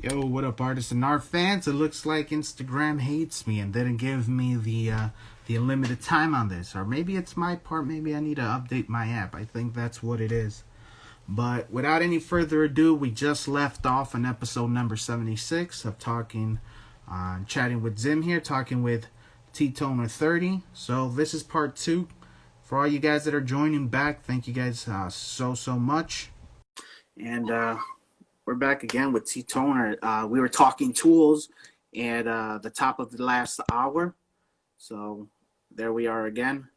Yo, what up, artists and art fans? It looks like Instagram hates me and didn't give me the unlimited time on this, or maybe it's my part. Maybe I need to update my app. I think that's what it is. But without any further ado, we just left off on episode number 76 of chatting with Zim here, talking with T-Toner 30. So this is part two. For all you guys that are joining back, thank you guys so much. And we're back again with T-Toner. We were talking tools at the top of the last hour. So there we are again.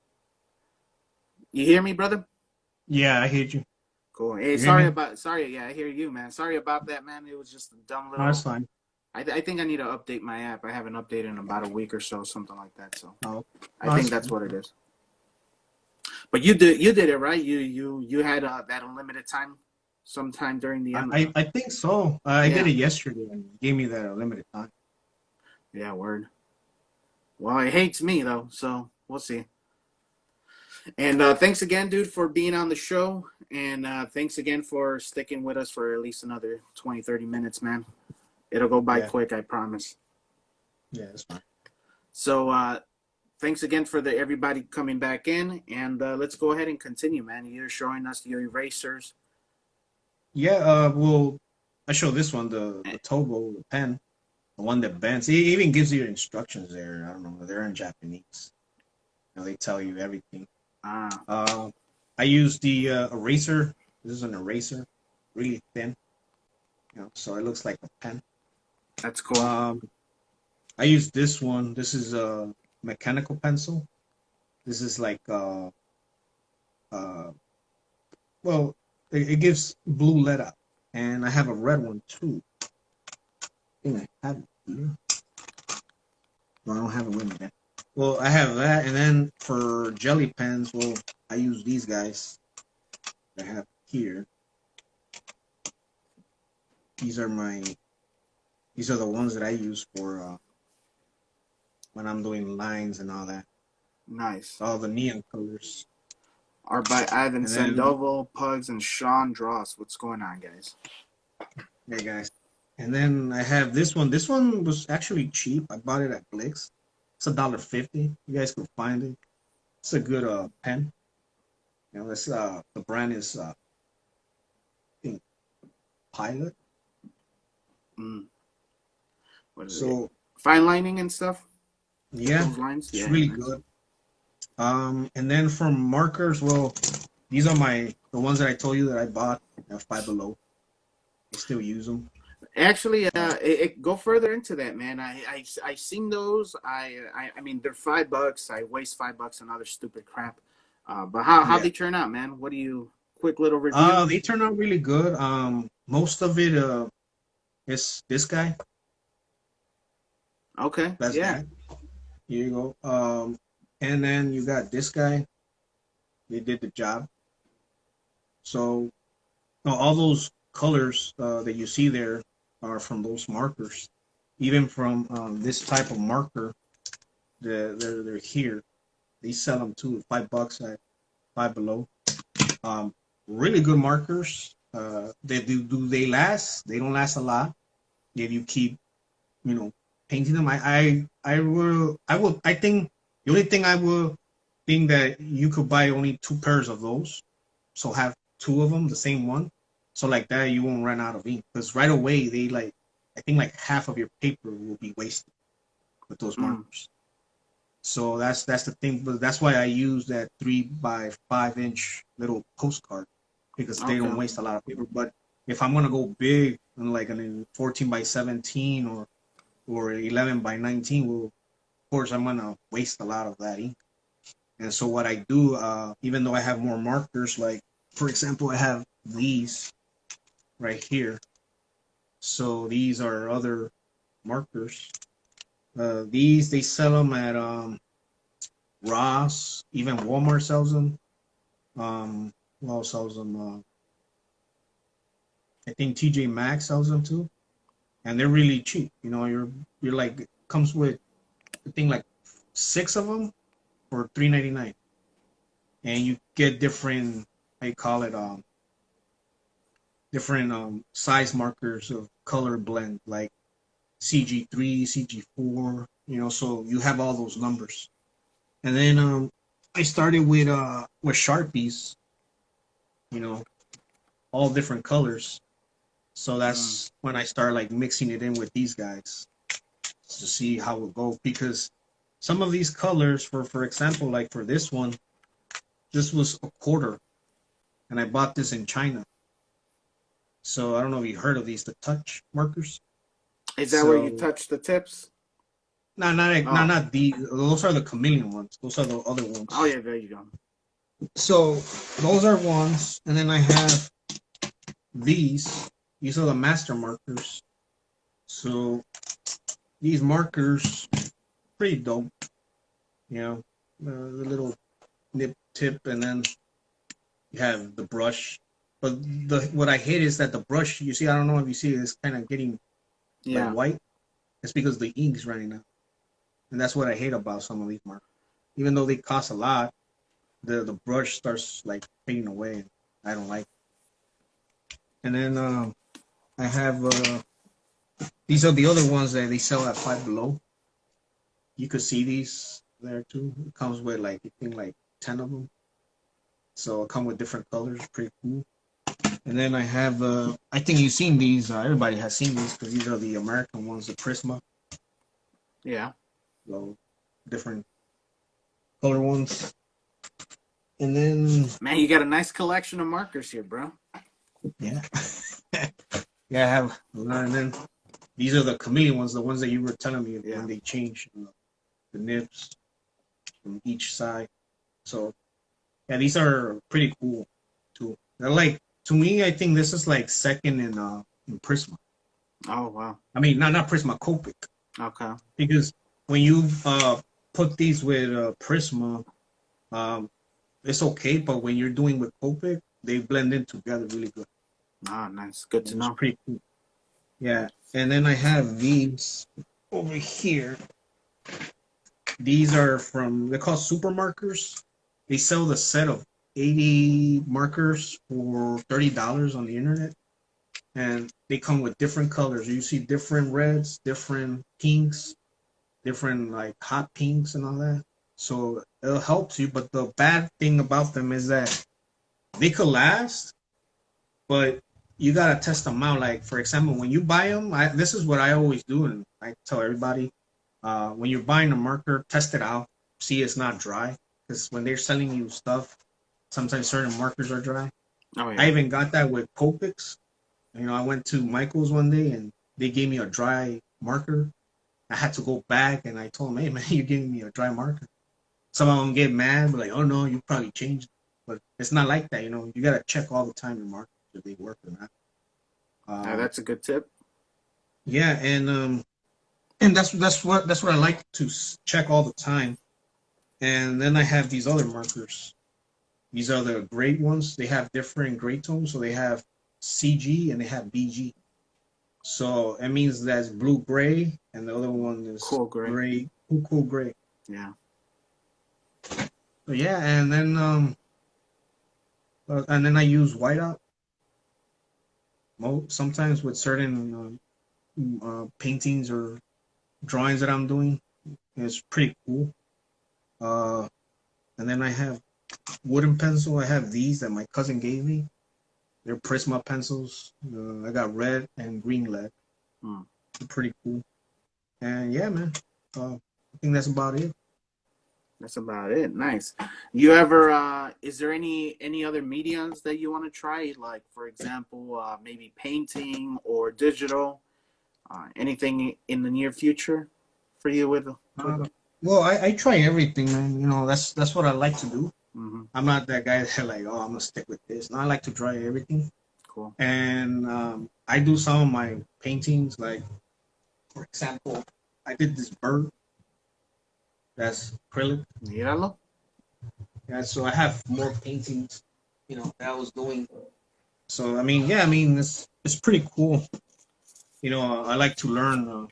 You hear me, brother? Yeah, I hear you. Cool. Hey, You hear me? sorry. Yeah, I hear you, man. Sorry about that, man. It was just a dumb No, that's little. fine. I think I need to update my app. I haven't updated in about a week or so, something like that. So Oh, I no, think that's that's fine. what it is. But you did it right. You had that unlimited time sometime during the I, end. I, I think so. I did Yeah. it yesterday and it gave me that limited time. Yeah. Word. Well, it hates me though, so we'll see. And thanks again, dude, for being on the show. And thanks again for sticking with us for at least another 20, 30 minutes, man. It'll go by Yeah, quick, I promise. yeah, that's fine. So thanks again for everybody coming back in. And let's go ahead and continue, man. You're showing us your erasers. Yeah, well, I showed this one, the Tobo, the pen, the one that bends. It even gives you instructions there. I don't know, they're in Japanese. They tell you everything. Ah, Uh, I use the eraser. This is an eraser, really thin, so it looks like a pen. that's cool. Um, I use this one. This is a mechanical pencil. This is like uh well, it gives blue letter, and I have a red one too. I think I have it here. No, I don't have it with me then. Well, I have that, and then for jelly pens, well, I use these guys that I have here. These are my these are the ones that I use for when I'm doing lines and all that, Nice. all the neon colors. Art by Ivan And then, Sandoval, Pugs, and Sean Dross. What's going on, guys? hey guys, and then I have this one. This one was actually cheap. I bought it at Blix. It's $1.50. You guys can find it. It's a good pen. This the brand is I think Pilot. Mm, what is it? So Fine lining and stuff? yeah, Those lines? it's Yeah, really nice. good. And then from markers, well, these are the ones that I told you that I bought at Five Below. I still use them. Actually, Uh, go further into that, man. I seen those. I mean, they're $5. I waste $5 on other stupid crap. But how yeah. they turn out, man? What do you? Quick little review. They turn out really good. Most of it is this guy. Okay, That's yeah. that. Here you go. And then you got this guy. They did the job. So all those colors that you see there are from those markers. Even from this type of marker, they're here. They sell them too, $5 at Five Below. Um, really good markers. They do they last? They don't last a lot if you keep you know painting them. I think the only thing I will think that you could buy only two pairs of those, so have two of them, the same one, so like that you won't run out of ink because right away they like I think like half of your paper will be wasted with those Mm, markers. So that's the thing, but that's why I use that 3 by 5 inch little postcard because they okay. don't waste a lot of paper. But if I'm gonna go big and like an 14 by 17 or 11 by 19, well, of course I'm gonna waste a lot of that ink. And so what I do, even though I have more markers, like for example, I have these right here. So these are other markers. These they sell them at Ross, even Walmart sells them. Who else sells them? I think TJ Maxx sells them too, and they're really cheap. You're like comes with I think like six of them for $3.99, and you get different. I call it different size markers of color blend, like CG3, CG4. So you have all those numbers. And then I started with Sharpies, you know, all different colors. So Mm. that's when I start like mixing it in with these guys to see how it go. Because some of these colors, for example, like for this one, this was a quarter, and I bought this in China. So I don't know if you heard of these, the touch markers. Is that where you So touch the tips? Oh, not these. Those are the chameleon ones. Those are the other oh ones. yeah, there you go. So those are ones, and then I have these. These are the master markers. So these markers, pretty dope. You know, the little nip tip, and then you have the brush. But what I hate is that the brush. You see, I don't know if you see, it's kind of getting like Yeah, white. It's because the ink's running out, and that's what I hate about some of these markers. Even though they cost a lot, the brush starts like fading away. And I don't like it. And then I have these are the other ones that they sell at Five Below. You could see these there too. It comes with like I think like 10 of them. So it come with different colors, pretty cool. And then I have I think you've seen these. Everybody has seen these because these are the American ones, the Prisma. yeah. So different color ones. And then Man, you got a nice collection of markers here, bro. yeah, yeah, I have. And then these are the chameleon ones, the ones that you were telling me Yeah. when they change the nips from each side. So yeah, these are pretty cool too. They're like, to me, I think this is like second in Prisma. Oh wow. I mean, not Prisma, Copic, Okay. because when you put these with Prisma, um, it's okay, but when you're doing with Copic, they blend in together really good. Ah, nice. Good to It's know. pretty cool. Yeah, and then I have these over here. These are they're called super markers. They sell the set of 80 markers for $30 on the internet. And they come with different colors. You see different reds, different pinks, different like hot pinks and all that. So it helps you. But the bad thing about them is that they could last, but you gotta test them out. Like for example, when you buy them, this is what I always do, and I tell everybody: when you're buying a marker, test it out, see it's not dry, because when they're selling you stuff, sometimes certain markers are dry. Oh I yeah. even got that with Copics. I went to Michael's one day and they gave me a dry marker. I had to go back and I told them, "Hey man, you're giving me a dry marker." Some of them get mad, but like, "Oh no, you probably changed it." But it's not like that. You gotta check all the time your markers if they work or not. Um, That's a good tip. yeah, and that's what I like to check all the time. And then I have these other markers. These are the great ones. They have different gray tones, so they have CG and they have BG. So it means that's blue gray, and the other one is Cool, great. gray, cool gray. Yeah. So yeah, and then I use whiteout sometimes with certain paintings or drawings that I'm doing. It's pretty cool. Uh, and then I have wooden pencil. I have these that my cousin gave me. They're Prisma pencils. I got red and green lead. Hmm. They're pretty cool. And yeah, man. I think that's about it. That's about it. Nice. You ever is there any other mediums that you want to try? Like for example, maybe painting or digital? Anything in the near future for you with Uh, well, I try everything, man. That's what I like to do. mm-hmm. I'm not that guy that like, oh, I'm gonna stick with this. No, I like to try everything, Cool. and I do some of my paintings. Like, for example, I did this bird that's acrylic. Míralo. Yeah, so I have more paintings, that I was doing. So I mean, yeah, I mean, it's pretty cool. I like to learn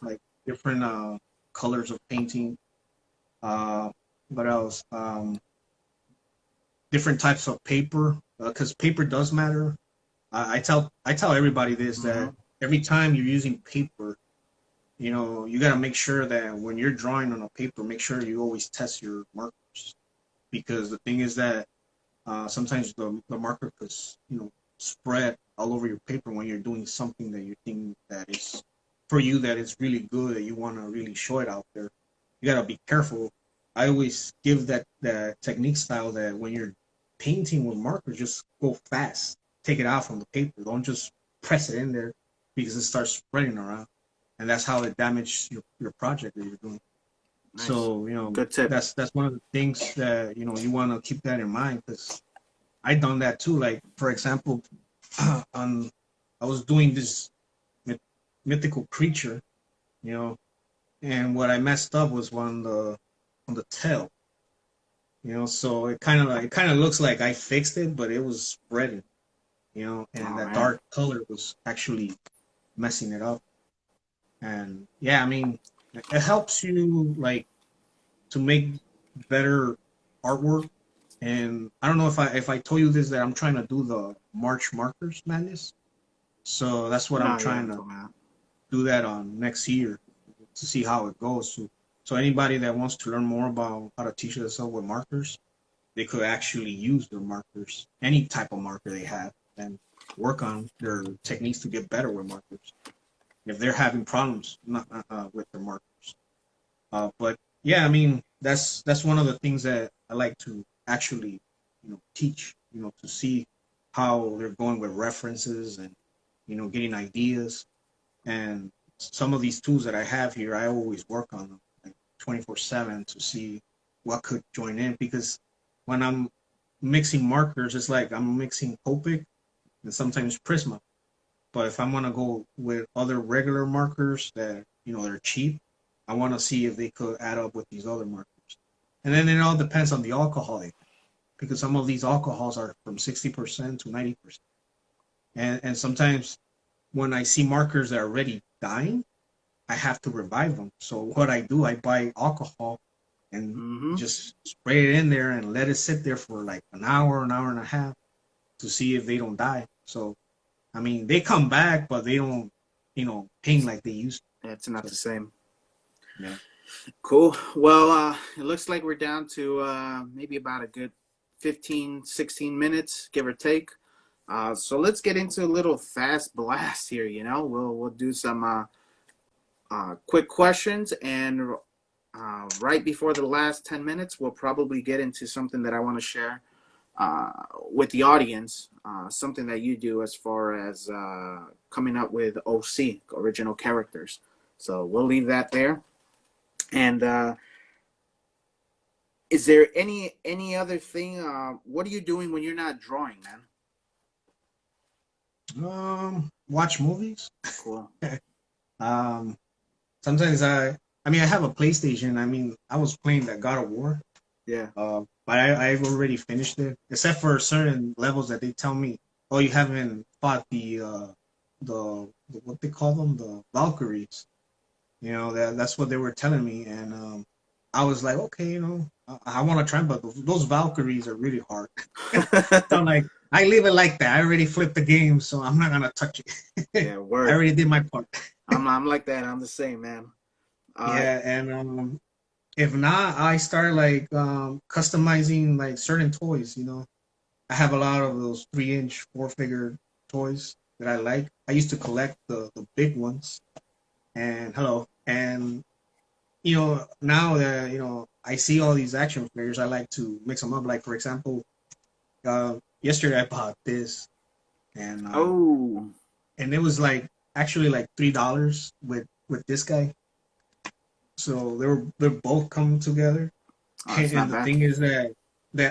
like different colors of painting. Uh, what else? Different types of paper, because paper does matter. I tell everybody this, Mm-hmm. that every time you're using paper, you got to make sure that when you're drawing on a paper, make sure you always test your markers, because the thing is that sometimes the marker could spread all over your paper when you're doing something that you think that is for you, that is really good, that you want to really show it out there. You got to be careful. I always give that technique style, that when you're painting with markers, just go fast, take it out from the paper, don't just press it in there, because it starts spreading around, and that's how it damages your project that you're doing. Nice. So Good tip. that's one of the things that you want to keep that in mind, because I done that too. Like, for example, on I was doing this mythical creature, you know, and what I messed up was on the tail, so it kind of looks like I fixed it, but it was spreading, and Oh that man. dark color was actually messing it up. And yeah, I mean, it helps you, like, to make better artwork. And I don't know if I told you this, that I'm trying to do the March Markers Madness. So that's what I'm No, you trying haven't to told me that. do that on next year, to see how it goes. So anybody that wants to learn more about how to teach themselves with markers, they could actually use their markers, any type of marker they have, and work on their techniques to get better with markers if they're having problems with their markers. But yeah, I mean, that's one of the things that I like to actually, teach. To see how they're going with references, and getting ideas. And some of these tools that I have here, I always work on them, like 24/7, to see what could join in, because when I'm mixing markers, it's like I'm mixing Copic and sometimes Prisma. But if I'm gonna go with other regular markers that they're cheap, I want to see if they could add up with these other markers. And then it all depends on the alcohol they have, because some of these alcohols are from 60% to 90%. And sometimes when I see markers that are already dying, I have to revive them. So what I do, I buy alcohol and Mm-hmm. just spray it in there and let it sit there for like an hour and a half, to see if they don't die. So I mean, they come back, but they don't, ping like they used Yeah, it's not to. the So same. yeah. Cool. Well, it looks like we're down to maybe about a good 15, 16 minutes, give or take. So let's get into a little fast blast here. We'll do some quick questions, and right before the last 10 minutes, we'll probably get into something that I want to share with the audience. Something that you do as far as coming up with OC, original characters. So we'll leave that there. And is there any other thing? What are you doing when you're not drawing, man? Watch movies. Cool. um, Sometimes I mean, I have a PlayStation. I mean, I was playing that God of War. Yeah. But I've already finished it, except for certain levels that they tell me, oh, you haven't fought the what they call them, the Valkyries. That's what they were telling me, and I was like, okay, I want to try, but those Valkyries are really hard. So I'm like, I leave it like that. I already flipped the game, so I'm not gonna touch it. Yeah. I Word. already did my part. I'm like that. I'm the same, man. Uh, Yeah, and if not, I start like customizing like certain toys. I have a lot of those 3-inch, four-figure toys that I like. I used to collect the big ones. And hello, and now that I see all these action figures, I like to mix them up. Like, for example, yesterday I bought this, and oh, and it was like actually like $3 with this guy. So they're both coming together. oh, it's And not the bad. thing is that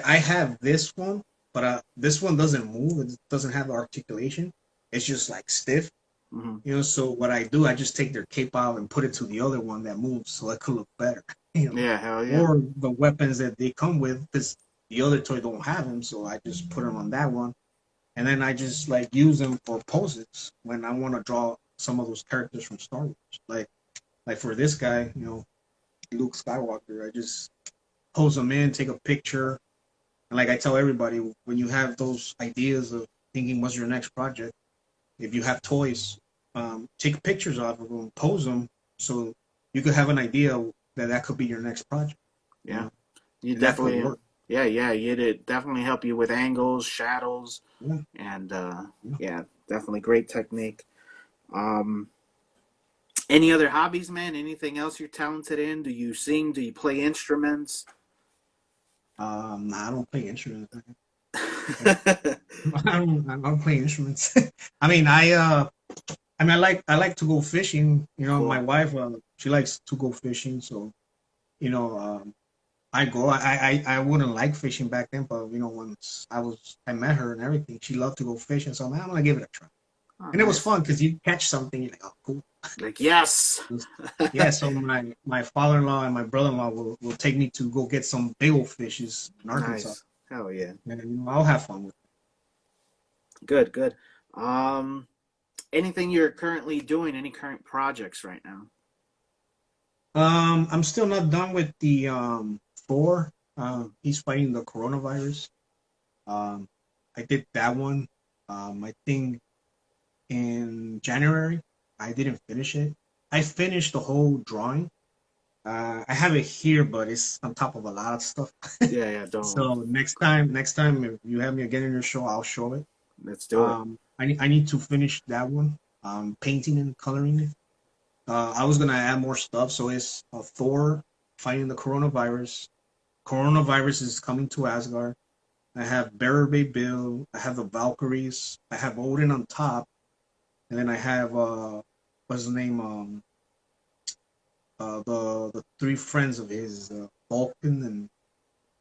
I have this one, but this one doesn't move. It doesn't have articulation. It's just like stiff. Hmm. So what I do, I just take their cape out and put it to the other one that moves, so it could look better. Yeah. Hell yeah. Or the weapons that they come with, because the other toy don't have them, so I just put them on that one, and then I just like use them for poses when I want to draw some of those characters from Star Wars. Like for this guy, Luke Skywalker, I just pose them in, take a picture, and like I tell everybody, when you have those ideas of thinking what's your next project. If you have toys, take pictures of them, pose them, so you could have an idea that that could be your next project. You Yeah. know, You and that could definitely, work. yeah, yeah. You did definitely help you with angles, shadows, Yeah, and yeah. yeah, definitely great technique. Um, any other hobbies, man? Anything else you're talented in? Do you sing? Do you play instruments? Nah, I don't play instruments. I don't play instruments. I mean, I like to go fishing. You know, my Cool. wife, she likes to go fishing, so you know, I go. I wouldn't like fishing back then, but you know, once I met her and everything, she loved to go fishing. So I'm gonna give it a try, Oh, and it was nice. fun because you catch something, you're like, oh, cool. Like yes. Yeah, so my father-in-law and my brother-in-law will take me to go get some big old fishes in Arkansas, Nice. Hell yeah. and you know, I'll have fun with Good, good. Um, anything you're currently doing? Any current projects right now? it. I'm still not done with the Thor. Mm, He's fighting the coronavirus. Um, I did that one. I think in January. I didn't finish it. I finished the whole drawing. I have it here, but it's on top of a lot of stuff. yeah, yeah. Don't. So next time if you have me again in your show, I'll show it. Let's do it. I need to finish that one. Painting and coloring it. I was gonna add more stuff, so it's Thor fighting the coronavirus. Coronavirus is coming to Asgard. I have Bearer Bay Bill. I have the Valkyries. I have Odin on top, and then I have what's his name? The three friends of his, Vulcan and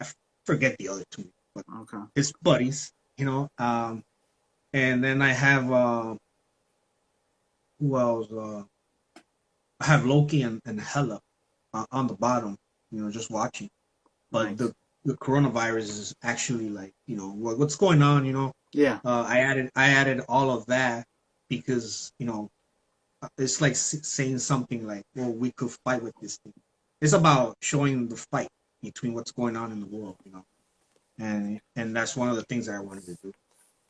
I forget the other two, but Okay. his buddies, you know. And then I have who else? I have Loki and Hela on the bottom, you know, just watching. But Nice. the coronavirus is actually like, you know, what's going on, you know. Yeah. I added all of that because you know it's like saying something like, well, we could fight with this thing. It's about showing the fight between what's going on in the world, you know, and that's one of the things that I wanted to do.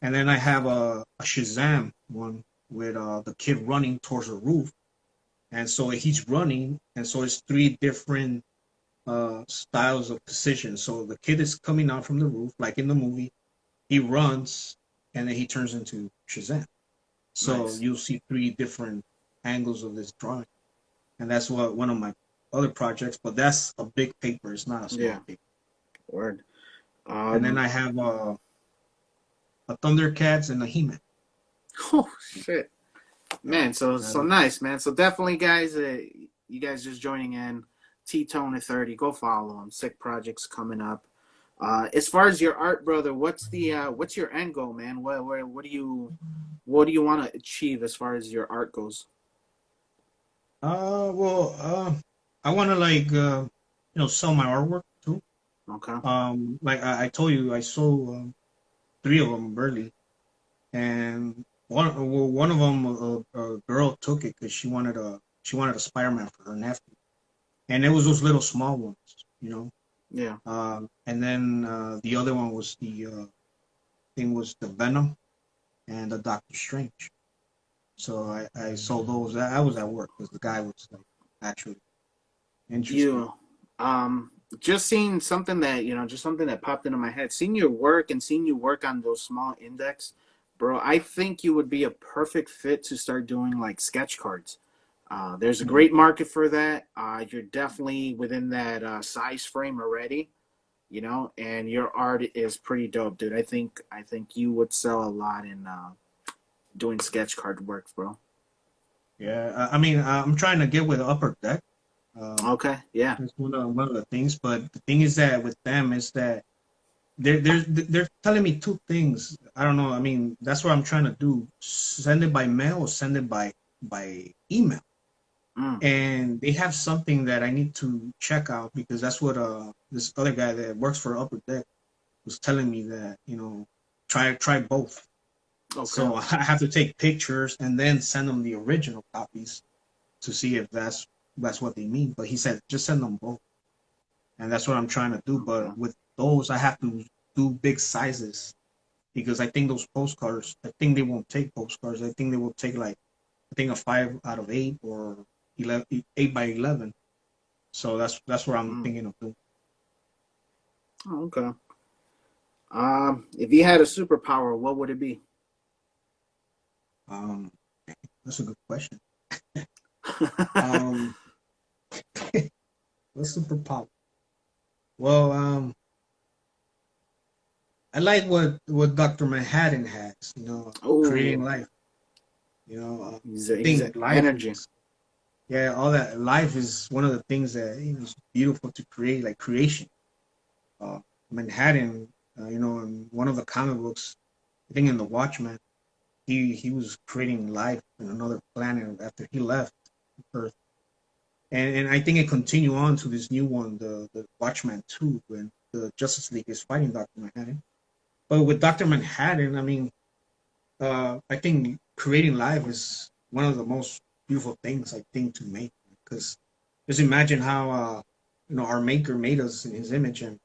And then I have a Shazam one with the kid running towards a roof, and so he's running, and so it's three different styles of position. So the kid is coming out from the roof, like in the movie. He runs, and then he turns into Shazam. So Nice. you'll see three different angles of this drawing, and that's what one of my other projects. But that's a big paper; it's not a Yeah. small paper. Word. And then Um. I have a Thundercats and a He-Man. Oh shit, Yeah, man. So nice, man. So definitely, guys. You guys just joining in. pt2 Go follow him. Sick projects coming up. As far as your art, brother, what's your end goal, man? What do you want to achieve as far as your art goes? well, I want to like you know, sell my artwork too. Okay. Like I told you, I sold three of them early, and one of them, a girl took it because she wanted a Spider-Man for her nephew, and it was those little small ones, you know. Yeah. And then the other one was the thing was the Venom and the Doctor Strange. So I sold those. I was at work because the guy was like actually interested. You, just seeing something that just something that popped into my head. Seeing your work and seeing you work on those small index, bro. I think you would be a perfect fit to start doing like sketch cards. There's a Mhm. great market for that. You're definitely within that size frame already, and your art is pretty dope, dude. I think you would sell a lot in doing sketch card work, bro. Yeah, I mean, I'm trying to get with Upper Deck. Um, Okay, yeah, it's one of the things, but the thing is that with them is that they're telling me two things. I don't know. I mean, that's what I'm trying to do. Send it by mail or send it by email. mm, And they have something that I need to check out because that's what this other guy that works for Upper Deck was telling me that try both. okay, So I have to take pictures and then send them the original copies to see if that's what they mean. But he said just send them both, and that's what I'm trying to do. okay. But with those, I have to do big sizes because I think those postcards, I think they won't take postcards. I think they will take like, I think a 5 out of 8 or 11, 8 by 11. So that's what I'm Mm. thinking of doing. Oh, okay. If you had a superpower, what would it be? Um, that's a good question. Um, what's superpower? Well, I like what Doctor Manhattan has. Creating Oh, life. I he's think life energy. is, yeah, all that. Life is one of the things that is beautiful to create, like creation. Uh, Manhattan, in one of the comic books, I think in the Watchmen, he was creating life in another planet after he left Earth. And I think it continued on to this new one, the Watchmen 2, when the Justice League is fighting Doctor Manhattan. But with Doctor Manhattan, I mean, I think creating life is one of the most beautiful things I think to make, because just imagine how our Maker made us in His image, and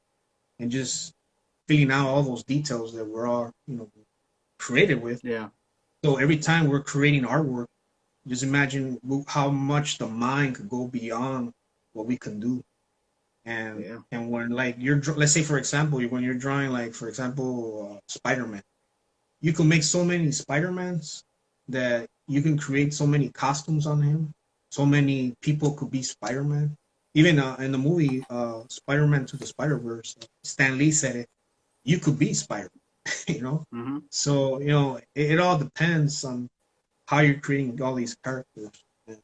just filling out all those details that we're all created with. Yeah, So every time we're creating artwork, just imagine how much the mind could go beyond what we can do. And yeah, and when like let's say for example, when you're drawing, like for example, Spider-Man, you can make so many Spider-Mans that you can create so many costumes on him. So many people could be Spider-Man. Even in the movie Spider-Man to the Spider-Verse, Stan Lee said it. You could be Spider-Man, you know. mm-hmm. So it all depends on how you're creating all these characters. And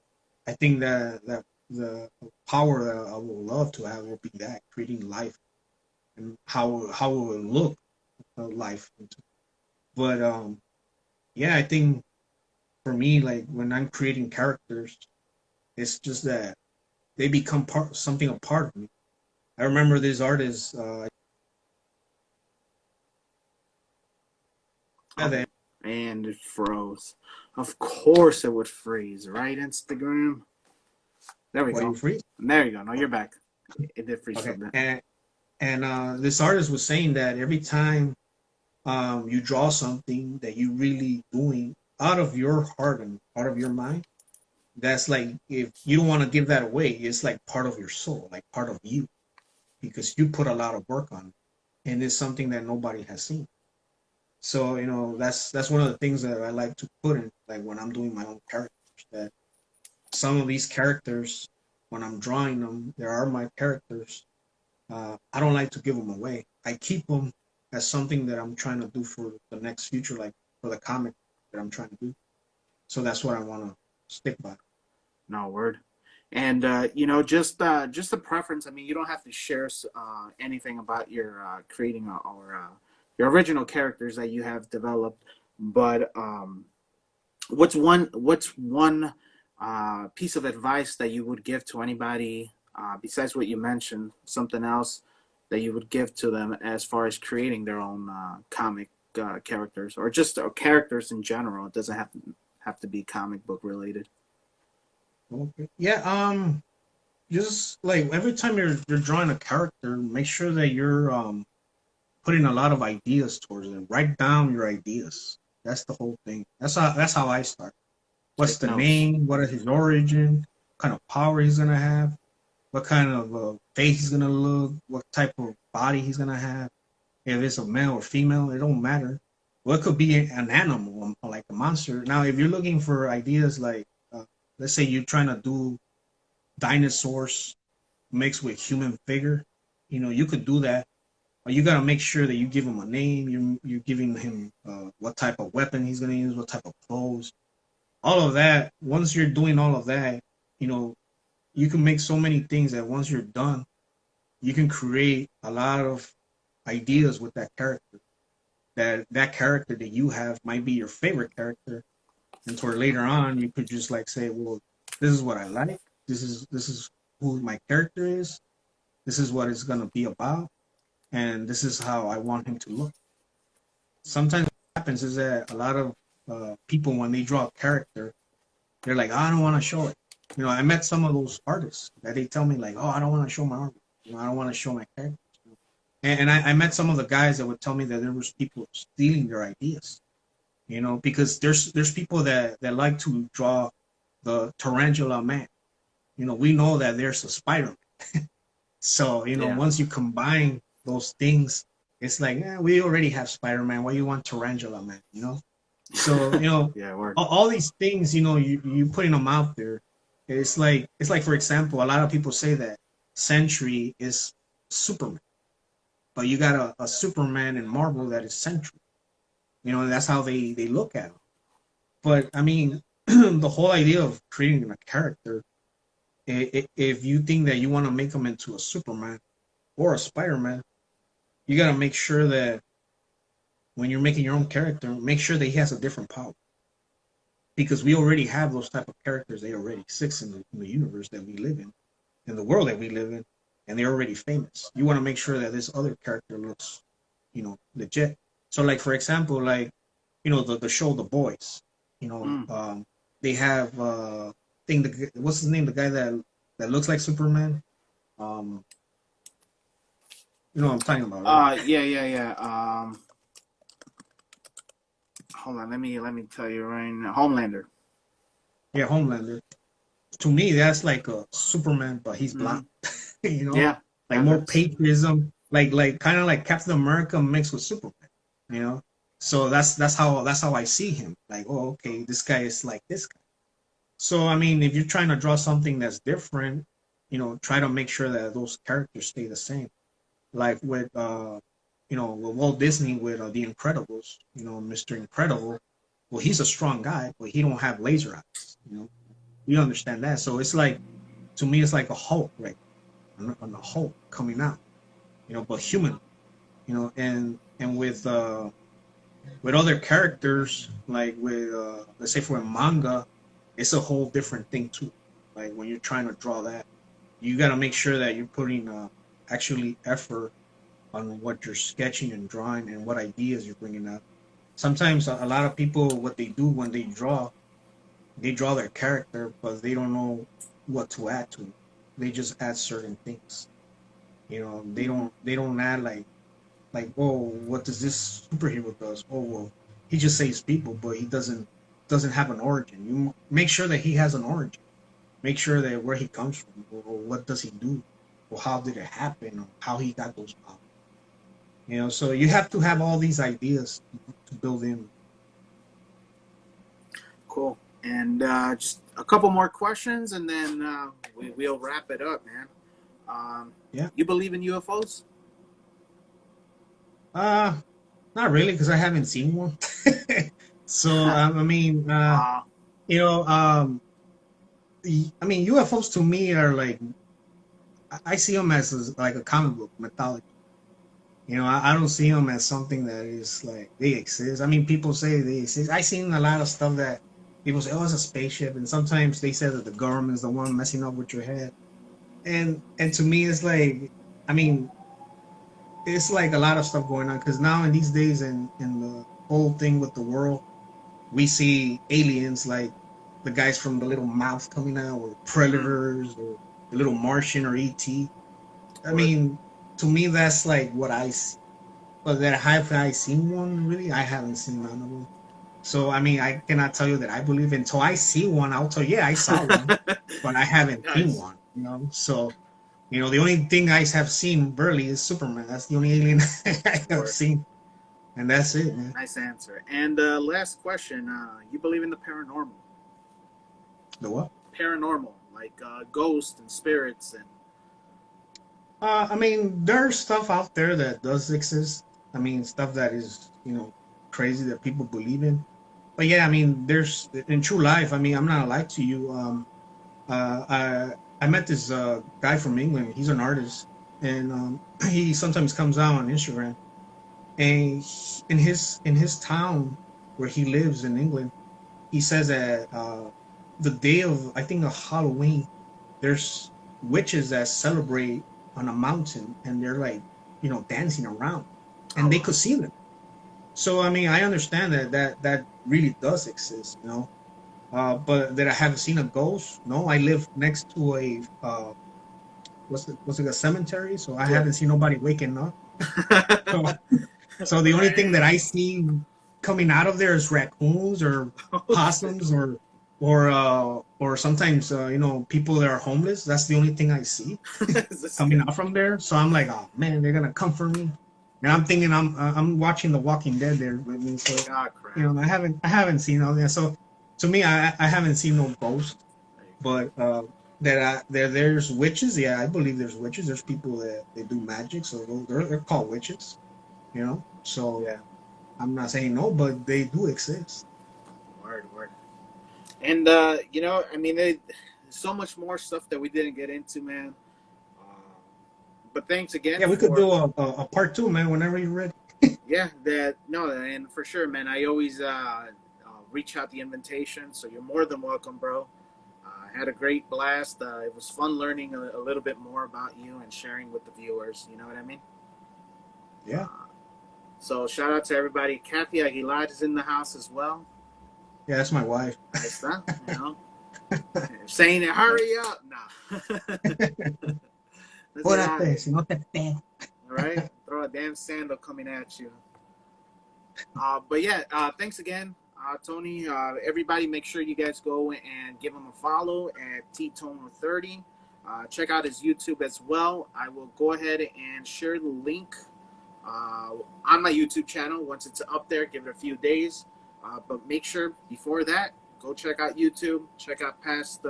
I think that the power that I would love to have will be that creating life, and how it will look life. But yeah, I think for me, like when I'm creating characters, it's just that they become something a part of me. I remember this artist. Oh, and it froze. Of course, it would freeze, right? Instagram. There we What, you go. free? There you go. No, you're back. It did freeze for a Okay, bit. and this artist was saying that every time you draw something that you really doing out of your heart and out of your mind, that's like, if you don't want to give that away, it's like part of your soul, like part of you, because you put a lot of work on it, and it's something that nobody has seen. So that's one of the things that I like to put in, like when I'm doing my own characters, that some of these characters, when I'm drawing them, there are my characters. I don't like to give them away. I keep them as something that I'm trying to do for the next future, like for the comic that I'm trying to do. So that's what I want to stick by. No word. And just a preference. I mean, you don't have to share anything about your creating or your original characters that you have developed. But what's one piece of advice that you would give to anybody besides what you mentioned? Something else that you would give to them as far as creating their own comic characters, or just characters in general. It doesn't have to be comic book related. Okay. Yeah. Just like every time you're drawing a character, make sure that you're putting a lot of ideas towards it. Write down your ideas. That's the whole thing. That's how I start. What's Take the notes. name? What is his origin? What kind of power he's gonna have? What kind of face he's gonna look? What type of body he's gonna have? If it's a male or female, it don't matter. Well, it could be an animal, like a monster. Now, if you're looking for ideas like, let's say you're trying to do dinosaurs mixed with human figure, you could do that. But you gotta make sure that you give him a name. You're giving him what type of weapon he's gonna use, what type of clothes, all of that. Once you're doing all of that, you know, you can make so many things that once you're done, you can create a lot of ideas with that character. That character that you have might be your favorite character, and toward later on, you could just like say, well, this is what I like. This is who my character is. This is what it's gonna be about, and this is how I want him to look. Sometimes what happens is that a lot of people, when they draw a character, they're like, oh, I don't want to show it. I met some of those artists that they tell me like, oh, I don't want to show my art. I don't want to show my character. And I met some of the guys that would tell me that there was people stealing their ideas, because there's people that like to draw the tarantula man. We know that there's a Spider. So, Yeah. once you combine those things, it's like, we already have Spider-Man. Why you want Tarantula Man? So, Yeah, word. all these things, you putting them out there. It's like, for example, a lot of people say that Sentry is Superman, but you got a Superman in Marvel that is Sentry. And that's how they look at him. But I mean, the whole idea of creating a character, if you think that you want to make him into a Superman or a Spider-Man, you got to make sure that when you're making your own character, make sure that he has a different power, because we already have those type of characters. They already exist in the universe that we live in the world that we live in, and they're already famous. You want to make sure that this other character looks, legit. So, like, for example, like, the show The Boys, Mm. they have thing what's his name, the guy that looks like Superman. um you know what I'm talking about, right? Yeah, yeah, yeah. Hold on. Let me tell you right now. Homelander. Yeah, Homelander. To me, that's like a Superman, but he's Hmm. black. you know, Yeah, like yeah. more That's patriotism, like kind of like Captain America mixed with Superman. You know, so that's how I see him. Like, oh, okay, this guy is like this guy. So I mean, if you're trying to draw something that's different, try to make sure that those characters stay the same. Like with Walt Disney with The Incredibles, Mr. Incredible. Well, he's a strong guy, but he don't have laser eyes. You understand that? So it's like, to me, it's like a Hulk, right? On a Hulk coming out, but human, and with other characters, like with let's say for a manga, it's a whole different thing too. Like when you're trying to draw that, you got to make sure that you're putting actually effort on what you're sketching and drawing and what ideas you're bringing up. Sometimes a lot of people, what they do when they draw their character, but they don't know what to add to it. They just add certain things. They mm-hmm. don't add like, oh, what does this superhero does? Oh, well, he just saves people, but he doesn't have an origin. You make sure that he has an origin. Make sure that where he comes from, or what does he do, or how did it happen, or how he got those powers. So you have to have all these ideas to build in. Cool. And just a couple more questions, and then we'll wrap it up, man. Um, Yeah. you believe in UFOs? Uh, Not really, because I haven't seen one. So I mean, uh, you know, I mean, UFOs to me are like, I see them as like a comic book mythology. I don't see them as something that is like they exist. I mean, people say they exist. I seen a lot of stuff that people say, "Oh, it's a spaceship," and sometimes they say that the government's the one messing up with your head. And to me, it's like, I mean, it's like a lot of stuff going on, because now in these days, in the whole thing with the world, we see aliens like the guys from the little mouth coming out, or mm, predators, or the little Martian, or ET. I word. mean, to me, that's like what I see. But that have I seen one really? I haven't seen none of them. So I mean, I cannot tell you that I believe until I see one. I'll tell you, yeah, I saw one, but I haven't seen Nice. one. So the only thing I have seen barely is Superman. That's the only alien I have Word. seen, and that's it, man. Nice answer. And last question: you believe in the paranormal? The what? Paranormal, like ghosts and spirits, and I mean, there's stuff out there that does exist. I mean, stuff that is, crazy that people believe in. But yeah, I mean, there's in true life. I mean, I'm not gonna lie to you. I met this guy from England. He's an artist, and he sometimes comes out on Instagram. And in his town where he lives in England, he says that the day of, I think, of Halloween, there's witches that celebrate on a mountain, and they're like, dancing around, oh and they wow, could see them. So I mean, I understand that really does exist, but that I haven't seen a ghost. No, I live next to a what's it, a cemetery, so I yeah, haven't seen nobody waking up. So, so the only thing that Right. I see coming out of there is raccoons or Oh shit. possums or sometimes people that are homeless. That's the only thing I see This coming guy. out from there. So I'm like, oh man, they're gonna come for me. And I'm thinking I'm watching The Walking Dead there with me. So Oh crap. I haven't seen all that. So to me, I haven't seen no ghost. There you go. But there's witches. Yeah, I believe there's witches. There's people that they do magic, so they're called witches. So yeah, I'm not saying no, but they do exist. Word, word. And I mean, there's so much more stuff that we didn't get into, man. Uh, but thanks again Yeah, we could for do a part two, man. Whenever you're ready. yeah, that no, and for sure, man. I always reach out the invitation, so you're more than welcome, bro. I had a great blast. It was fun learning a little bit more about you and sharing with the viewers. You know what I mean? Yeah, Uh, so shout out to everybody. Kathy Aguilar is in the house as well. yeah, that's my wife. I está, saying it, hurry up, nah. That's it. All Apúrate, si no te pego. right, throw a damn sandal coming at you. But yeah, thanks again, Tony. Everybody, make sure you guys go and give him a follow at pt2 check out his YouTube as well. I will go ahead and share the link on my YouTube channel once it's up there. Give it a few days, but make sure before that, go check out YouTube. Check out past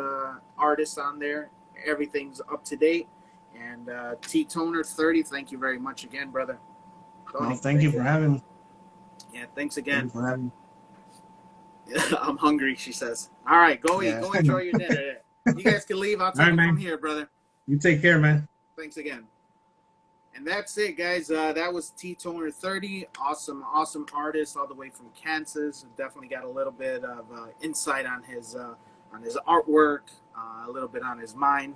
artists on there. Everything's up to date. And T-Toner30, thank you very much again, brother. No, Tony, thank you thank for you. having me. Yeah, thanks Thank again. you for having me. I'm hungry, she says. All right, go eat. Yeah, Go I enjoy know. your dinner. You guys can leave. I'll All take right, it from man. here, brother. You take care, man. Thanks again. And that's it, guys. That was T-Toner30. Awesome, awesome artist all the way from Kansas. Definitely got a little bit of insight on his artwork, a little bit on his mind,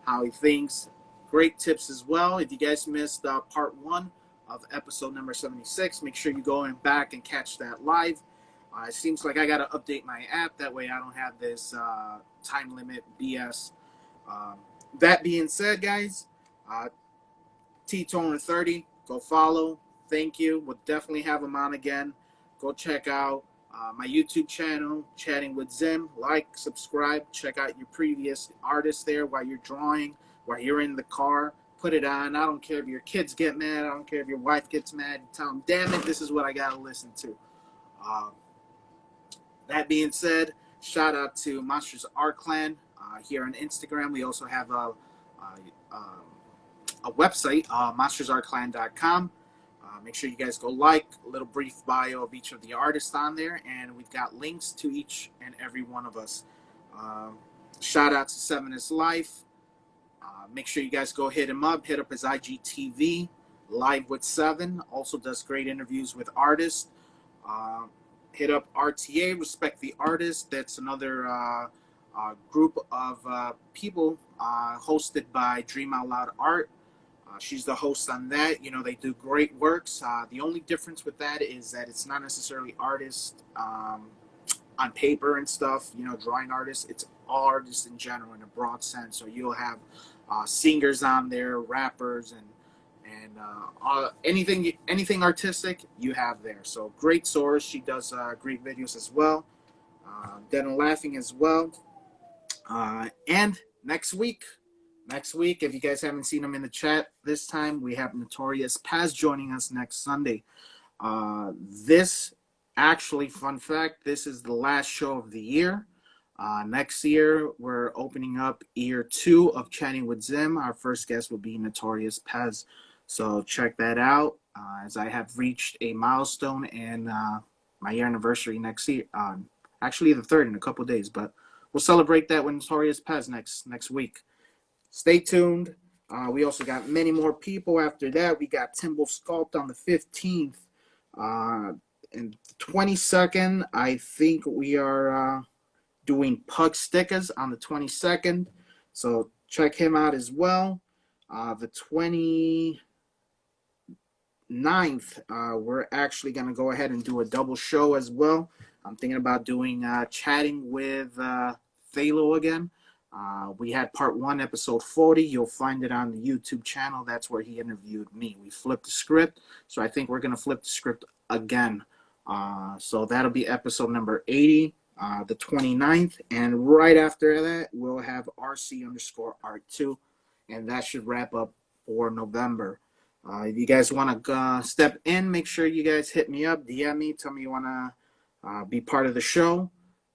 how he thinks. Great tips as well. If you guys missed part one of episode number 76, make sure you go in back and catch that live. It seems like I got to update my app. That way I don't have this time limit BS. Um, that being said, guys, uh, T-Toner30, go follow. Thank you. We'll definitely have him on again. Go check out my YouTube channel, Chatting with Zim. Like, subscribe, check out your previous artists there while you're drawing, while you're in the car. Put it on. I don't care if your kids get mad. I don't care if your wife gets mad. You tell them, damn it, this is what I got to listen to. Um, that being said, shout out to Monsters Art Clan here on Instagram. We also have a website, monstersartclan.com. Make sure you guys go like a little brief bio of each of the artists on there, and we've got links to each and every one of us. Um, Shout out to Seven is Life. Make sure you guys go hit him up. Hit up his IGTV, Live with Seven. Also does great interviews with artists. Uh, Hit up RTA, Respect the Artist. That's another group of people hosted by Dream Out Loud Art. She's the host on that. They do great works. The only difference with that is that it's not necessarily artists on paper and stuff, drawing artists. It's all artists in general in a broad sense. So you'll have singers on there, rappers, and anything artistic you have there. So great source. She does great videos as well. Dead and Laughing as well. And next week, if you guys haven't seen them in the chat this time, we have Notorious Paz joining us next Sunday. This actually, fun fact, this is the last show of the year. Next year, we're opening up year 2 of Chatting with Zim. Our first guest will be Notorious Pez. So check that out as I have reached a milestone and my year anniversary next year. Actually, the 3rd in a couple of days, but we'll celebrate that with Notorious Pez next week. Stay tuned. We also got many more people after that. We got Timbo Sculpt on the 15th. And the 22nd, I think we are doing Pug Stickers on the 22nd. So check him out as well. The 29th, we're actually going to go ahead and do a double show as well. I'm thinking about doing Chatting with Thalo again. We had part 1, episode 40. You'll find it on the YouTube channel. That's where he interviewed me. We flipped the script, so I think we're going to flip the script again. So that'll be episode number 80, the 29th. And right after that, we'll have RC underscore art 2. And that should wrap up for November. If you guys want to step in, make sure you guys hit me up, DM me, tell me you want to be part of the show.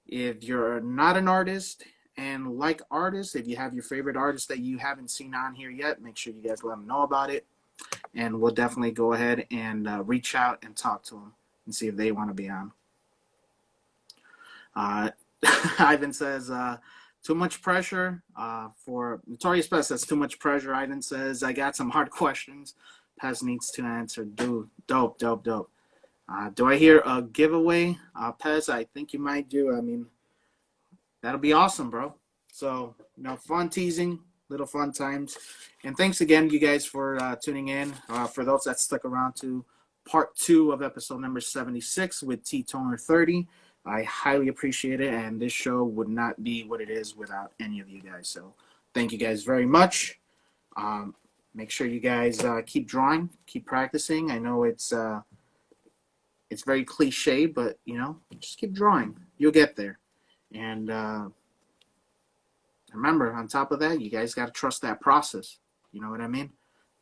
If you're not an artist and like artists, if you have your favorite artist that you haven't seen on here yet, make sure you guys let them know about it. And we'll definitely go ahead and reach out and talk to them and see if they want to be on. Ivan says, too much pressure for Notorious Pest. That's too much pressure. Ivan says, I got some hard questions. Pest needs to answer. Dude, dope. Do I hear a giveaway? Pez, I think you might do. I mean, that'll be awesome, bro. So, fun teasing, little fun times. And thanks again, you guys, for tuning in. For those that stuck around to part 2 of episode number 76 with T-Toner 30, I highly appreciate it. And this show would not be what it is without any of you guys. So, thank you guys very much. Make sure you guys keep drawing, keep practicing. I know it's very cliche, but, just keep drawing. You'll get there. And remember, on top of that, you guys got to trust that process. You know what I mean?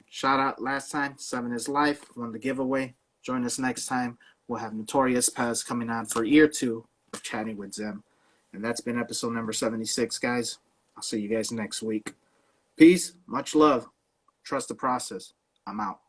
Shout out last time, 7 is Life, won the giveaway. Join us next time. We'll have Notorious Pez coming on for year 2 of Chatting with Zim. And that's been episode number 76, guys. I'll see you guys next week. Peace. Much love. Trust the process. I'm out.